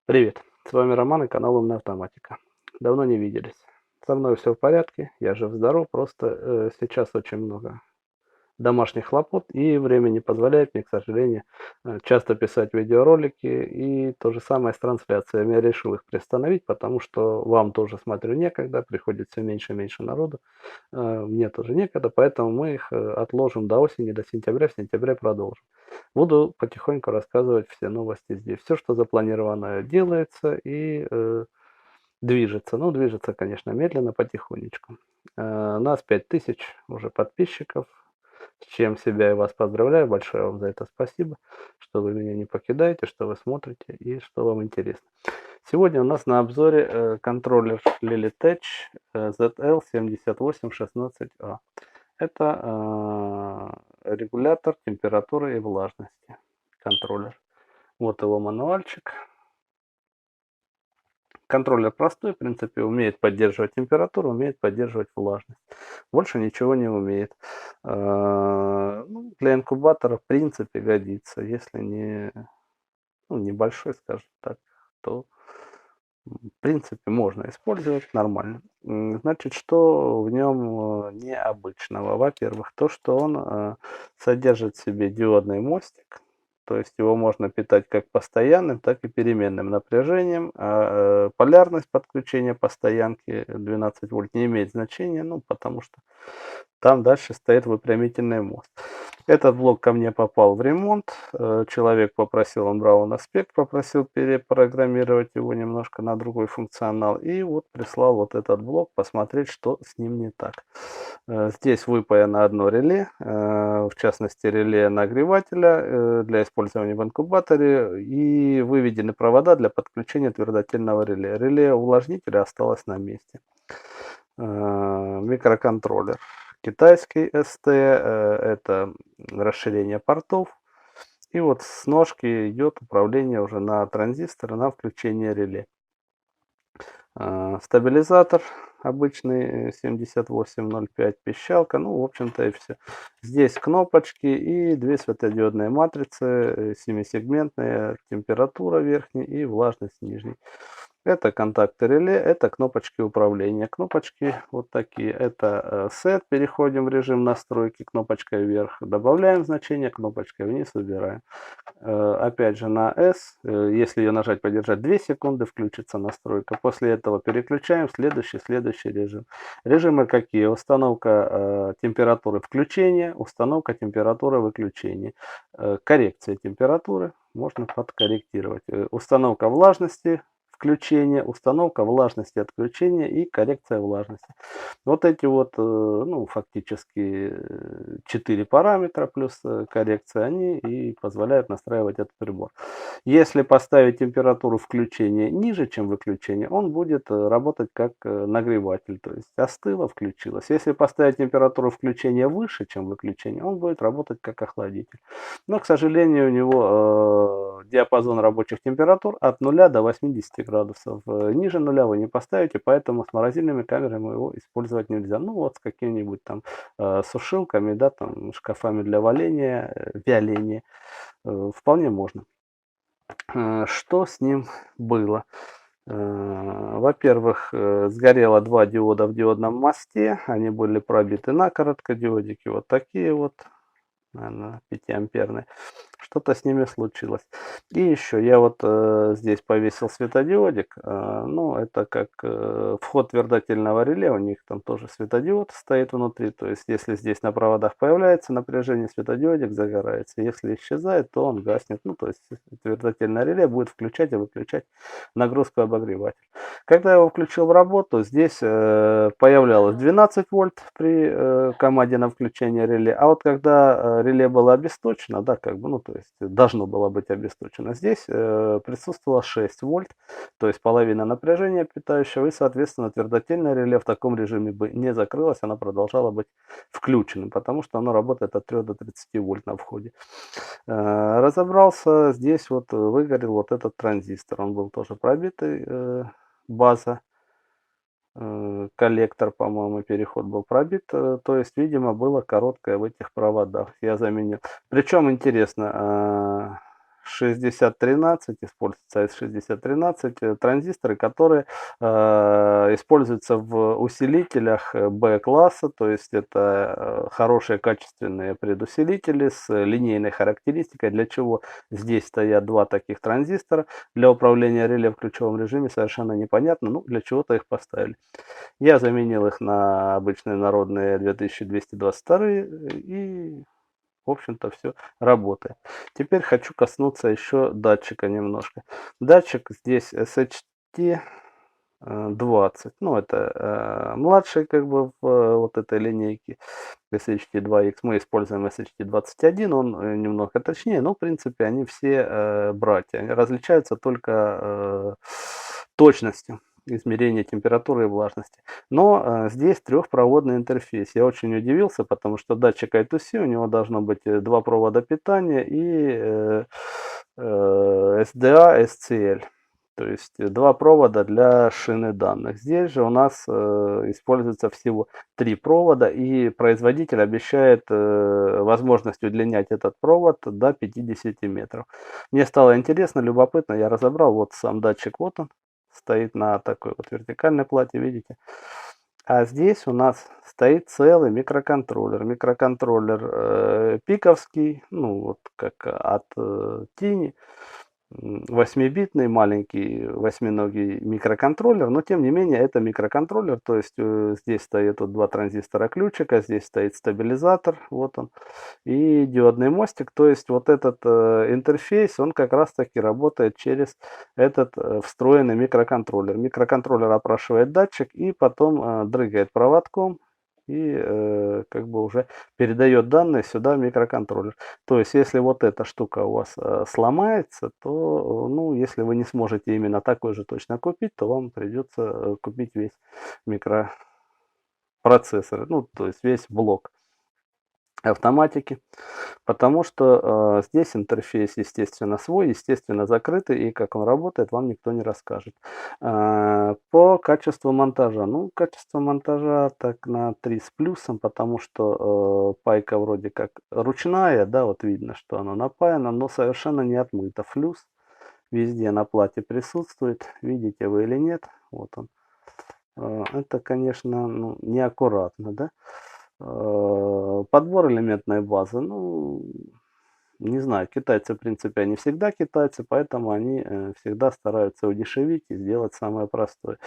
Привет, с вами Роман и канал Умная Автоматика. Давно не виделись. Со мной все в порядке, я жив-здоров, просто сейчас очень много домашних хлопот и время не позволяет мне, к сожалению, часто писать видеоролики и то же самое с трансляциями. Я решил их приостановить, потому что вам тоже, смотрю, некогда, приходит все меньше и меньше народу, мне тоже некогда, поэтому мы их отложим до осени, до сентября, в сентябре продолжим. Буду потихоньку рассказывать все новости здесь. Все, что запланировано, делается и движется. Ну, движется, конечно, медленно, потихонечку. Нас 5000 уже подписчиков, с чем себя и вас поздравляю. Большое вам за это спасибо, что вы меня не покидаете, что вы смотрите и что вам интересно. Сегодня у нас на обзоре контроллер Lilitech ZL7816A. Это регулятор температуры и влажности, контроллер. Вот его мануальчик. Контроллер простой, в принципе, умеет поддерживать температуру, умеет поддерживать влажность. Больше ничего не умеет. Ну, для инкубатора, в принципе, годится. Если не, ну, небольшой, скажем так, то в принципе можно использовать нормально. Значит, что в нем необычного? Во-первых, то, что он содержит в себе диодный мостик. То есть его можно питать как постоянным, так и переменным напряжением. Полярность подключения постоянки 12 вольт не имеет значения, ну, потому что там дальше стоит выпрямительный мост. Этот блок ко мне попал в ремонт. Человек попросил, он брал на спек, попросил перепрограммировать его немножко на другой функционал. И вот прислал вот этот блок посмотреть, что с ним не так. Здесь выпаяно одно реле, в частности реле нагревателя для использования в инкубаторе, и выведены провода для подключения твердотельного реле. Реле увлажнителя осталось на месте. Микроконтроллер китайский ST, это расширение портов. И вот с ножки идет управление уже на транзистор, на включение реле. Стабилизатор обычный 7805, пищалка, ну, в общем-то, и все. Здесь кнопочки и две светодиодные матрицы, 7-сегментная, температура верхней и влажность нижней. Это контакты реле, это кнопочки управления. Кнопочки вот такие. Это set, переходим в режим настройки, кнопочкой вверх добавляем значение, кнопочкой вниз убираем. Опять же на S, если ее нажать, подержать 2 секунды, включится настройка. После этого переключаем в следующий режим. Режимы какие? Установка температуры включения, установка температуры выключения. Коррекция температуры можно подкорректировать. Установка влажности, включение, установка влажности отключения и коррекция влажности. Вот эти вот, ну, фактически 4 параметра плюс коррекция, они и позволяют настраивать этот прибор. Если поставить температуру включения ниже, чем выключение, он будет работать как нагреватель, то есть остыло, включилось. Если поставить температуру включения выше, чем выключение, он будет работать как охладитель. Но, к сожалению, у него диапазон рабочих температур от 0 до 80 градусов. Ниже 0 вы не поставите, поэтому с морозильными камерами его использовать нельзя. Ну вот с какими-нибудь там сушилками, да, там шкафами для вяления вполне можно. Что с ним было? Во-первых, сгорело 2 диода в диодном мосте, они были пробиты на короткодиодики, вот такие вот, наверное, 5-амперные. Что-то с ними случилось. И еще я вот здесь повесил светодиодик. Ну, это как вход твердотельного реле. У них там тоже светодиод стоит внутри. То есть, если здесь на проводах появляется напряжение, светодиодик загорается. Если исчезает, то он гаснет. Ну, то есть, твердотельное реле будет включать и выключать нагрузку обогревателя. Когда я его включил в работу, здесь появлялось 12 вольт при команде на включение реле. А вот когда реле было обесточено, да, как бы, ну, то есть должно было быть обесточено, здесь присутствовало 6 вольт, то есть половина напряжения питающего, и, соответственно, твердотельное реле в таком режиме бы не закрылось, оно продолжало быть включенным, потому что оно работает от 3 до 30 вольт на входе. Разобрался, здесь вот выгорел вот этот транзистор, он был тоже пробитый, база. коллектор, по-моему, переход был пробит, то есть, видимо, было короткое в этих проводах. Я заменил. Причем интересно, 6013 используется, AS6013 транзисторы, которые используются в усилителях B-класса, то есть это хорошие качественные предусилители с линейной характеристикой, для чего здесь стоят два таких транзистора. Для управления реле в ключевом режиме совершенно непонятно, ну, для чего-то их поставили. Я заменил их на обычные народные 2222 и, в общем-то, все работает. Теперь хочу коснуться еще датчика немножко. Датчик здесь SHT 20. Ну, это младший как бы в вот этой линейке SHT2X. Мы используем SHT21, он немного точнее, но в принципе они все братья. Они различаются только точностью измерения температуры и влажности. Но здесь трехпроводный интерфейс. Я очень удивился, потому что датчик I2C, у него должно быть два провода питания и SDA, SCL. То есть два провода для шины данных. Здесь же у нас используется всего три провода, и производитель обещает возможность удлинять этот провод до 50 метров. Мне стало интересно, любопытно, я разобрал, вот сам датчик, вот он, стоит на такой вот вертикальной плате, видите. А здесь у нас стоит целый микроконтроллер. Микроконтроллер пиковский, ну вот как от Tiny. 8-битный маленький восьминогий микроконтроллер, но тем не менее это микроконтроллер, то есть здесь стоит вот два транзистора ключика, здесь стоит стабилизатор, вот он, и диодный мостик, то есть вот этот интерфейс, он как раз таки работает через этот встроенный микроконтроллер. Микроконтроллер опрашивает датчик и потом дрыгает проводком и как бы уже передает данные сюда в микроконтроллер. То есть, если вот эта штука у вас сломается, то, ну, если вы не сможете именно такой же точно купить, то вам придется купить весь микропроцессор, ну, то есть весь блок автоматики, потому что здесь интерфейс, естественно, свой, естественно, закрытый, и как он работает, вам никто не расскажет. По качеству монтажа, ну, качество монтажа так на 3 с плюсом, потому что пайка вроде как ручная, да, вот видно, что она напаяна, но совершенно не отмыта. Флюс везде на плате присутствует, видите вы или нет, вот он. Это, конечно, ну, неаккуратно, да. Подбор элементной базы, ну, не знаю, китайцы, в принципе, они всегда китайцы, поэтому они всегда стараются удешевить и сделать самое простое.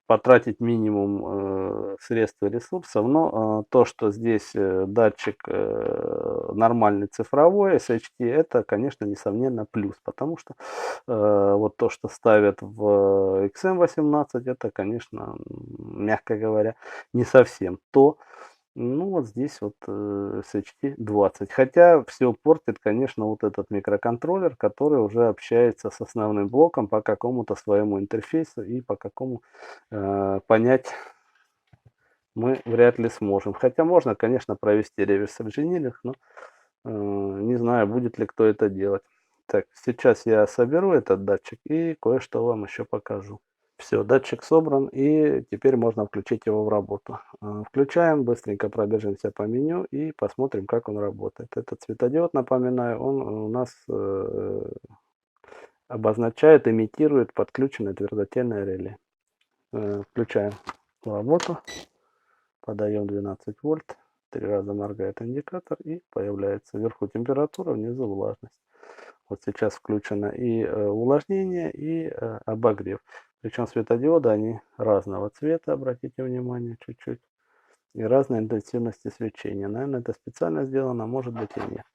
Потратить минимум средств и ресурсов, но то, что здесь датчик нормальный цифровой, SHT, это, конечно, несомненно плюс, потому что вот то, что ставят в XM18, это, конечно, мягко говоря, не совсем то. Ну, вот здесь вот SHT20. Хотя все портит, конечно, вот этот микроконтроллер, который уже общается с основным блоком по какому-то своему интерфейсу, и по какому понять мы вряд ли сможем. Хотя можно, конечно, провести реверс-инжиниринг, но не знаю, будет ли кто это делать. Так, сейчас я соберу этот датчик и кое-что вам еще покажу. Все, датчик собран, и теперь можно включить его в работу. Включаем, быстренько пробежимся по меню и посмотрим, как он работает. Этот светодиод, напоминаю, он у нас обозначает, имитирует подключенное твердотельное реле. Включаем в работу, подаем 12 вольт, 3 раза моргает индикатор, и появляется вверху температура, внизу влажность. Вот сейчас включено и увлажнение, и обогрев. Причем светодиоды, они разного цвета, обратите внимание, чуть-чуть. И разной интенсивности свечения. Наверное, это специально сделано, может быть и нет.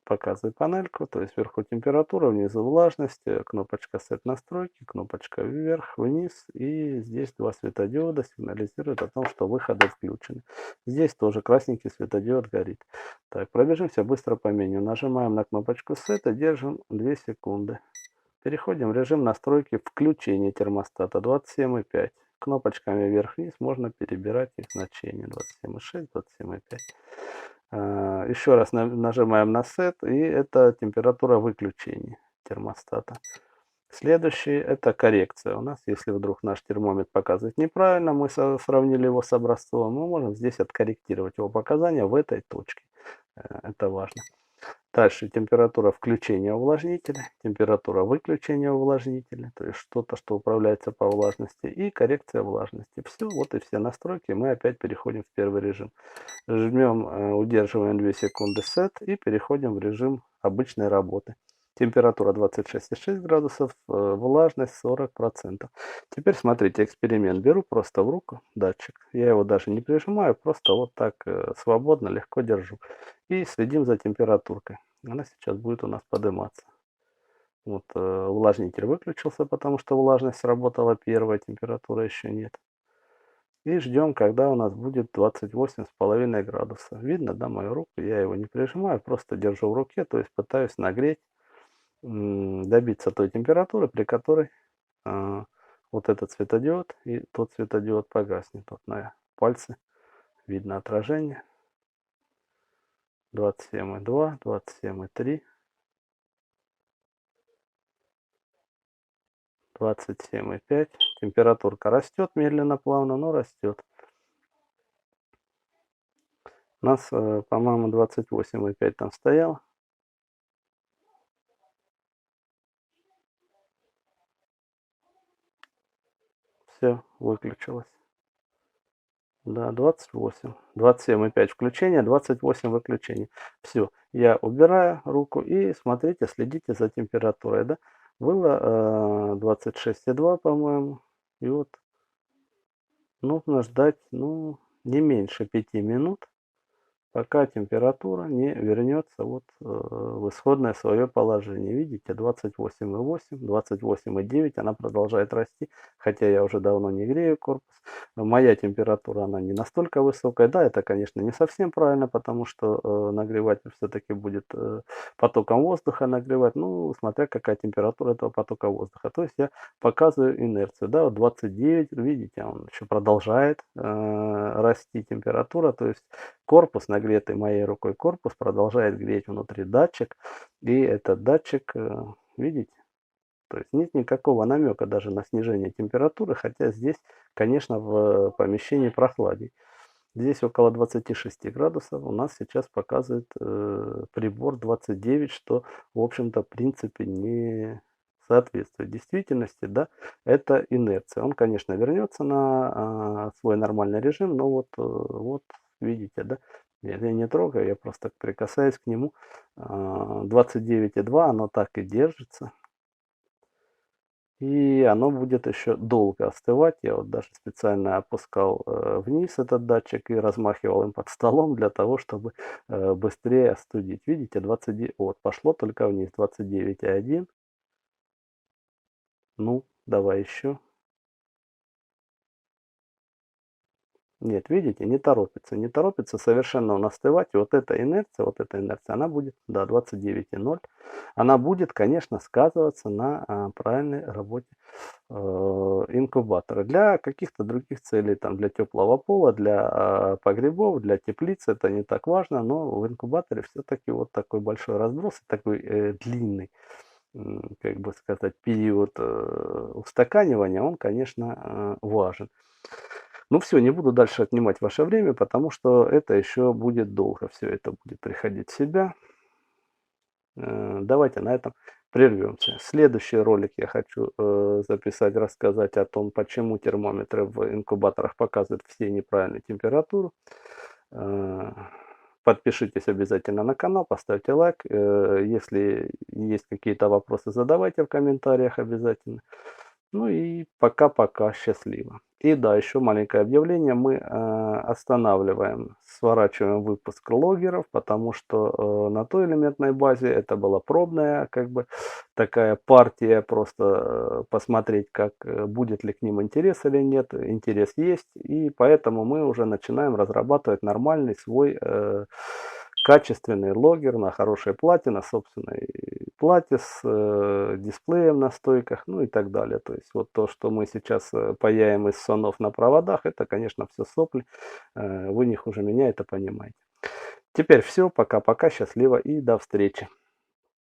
Показываю панельку, то есть вверху температура, внизу влажность, кнопочка Set настройки, кнопочка вверх, вниз, и здесь два светодиода сигнализируют о том, что выходы включены. Здесь тоже красненький светодиод горит. Так, пробежимся быстро по меню. Нажимаем на кнопочку Set и держим 2 секунды. Переходим в режим настройки включения термостата 27,5. Кнопочками вверх-вниз можно перебирать их значения 27,6, 27,5. Еще раз нажимаем на Set, и это температура выключения термостата. Следующий это коррекция. У нас, если вдруг наш термометр показывает неправильно, мы сравнили его с образцовым, мы можем здесь откорректировать его показания в этой точке. Это важно. Дальше температура включения увлажнителя, температура выключения увлажнителя, то есть что-то, что управляется по влажности, и коррекция влажности. Все, вот и все настройки. Мы опять переходим в первый режим. Жмем, удерживаем 2 секунды Set и переходим в режим обычной работы. Температура 26,6 градусов, влажность 40%. Теперь смотрите, эксперимент. Беру просто в руку датчик. Я его даже не прижимаю, просто вот так свободно, легко держу. И следим за температуркой. Она сейчас будет у нас подниматься. Вот увлажнитель выключился, потому что влажность сработала первая, температура еще нет. И ждем, когда у нас будет 28,5 градусов. Видно, да, мою руку? Я его не прижимаю, просто держу в руке, то есть пытаюсь нагреть, добиться той температуры, при которой вот этот светодиод и тот светодиод погаснет. Вот на пальце видно отражение. 27,2, 27,3, 27,5. Температурка растет медленно, плавно, но растет. У нас, по-моему, 28,5 там стояло. Все, выключилось. Да, 28. 27,5 включение, 28 выключение. Все, я убираю руку и смотрите, следите за температурой. Да? Было 26,2, по-моему. И вот нужно ждать, ну, не меньше 5 минут, пока температура не вернется вот в исходное свое положение. Видите, 28,8, 28,9, она продолжает расти, хотя я уже давно не грею корпус. Моя температура, она не настолько высокая. Да, это, конечно, не совсем правильно, потому что нагреватель все-таки будет потоком воздуха нагревать, ну, смотря какая температура этого потока воздуха. То есть я показываю инерцию, да, вот 29, видите, он еще продолжает расти температура, то есть корпус, нагретый моей рукой корпус, продолжает греть внутри датчик. И этот датчик, видите, то есть нет никакого намека даже на снижение температуры, хотя здесь, конечно, в помещении прохладней. Здесь около 26 градусов, у нас сейчас показывает прибор 29, что, в общем-то, в принципе не соответствует действительности, да, это инерция. Он, конечно, вернется на свой нормальный режим, но вот видите, да, я не трогаю, я просто прикасаюсь к нему. 29,2, оно так и держится. И оно будет еще долго остывать. Я вот даже специально опускал вниз этот датчик и размахивал им под столом для того, чтобы быстрее остудить. Видите, 29, вот, пошло только вниз, 29,1. Ну, давай еще. Нет, видите, не торопится, не торопится совершенно он остывать. И вот эта инерция, она будет, да, 29,0. Она будет, конечно, сказываться на правильной работе инкубатора. Для каких-то других целей, там, для теплого пола, для погребов, для теплиц это не так важно, но в инкубаторе все-таки вот такой большой разброс, такой длинный, как бы сказать, период устаканивания, он, конечно, важен. Ну все, не буду дальше отнимать ваше время, потому что это еще будет долго, все это будет приходить в себя. Давайте на этом прервемся. Следующий ролик я хочу записать, рассказать о том, почему термометры в инкубаторах показывают все неправильную температуру. Подпишитесь обязательно на канал, поставьте лайк. Если есть какие-то вопросы, задавайте в комментариях обязательно. Ну и пока-пока, счастливо. И да, еще маленькое объявление. Мы останавливаем, сворачиваем выпуск логеров, потому что на той элементной базе это была пробная, как бы такая партия, просто посмотреть, как будет ли к ним интерес или нет. Интерес есть, и поэтому мы уже начинаем разрабатывать нормальный свой качественный логер на хорошей плате, на собственной плате с дисплеем на стойках, ну и так далее. То есть вот то, что мы сейчас паяем из сонов на проводах, это, конечно, все сопли. Вы не хуже меня это понимаете. Теперь все, пока-пока, счастливо и до встречи.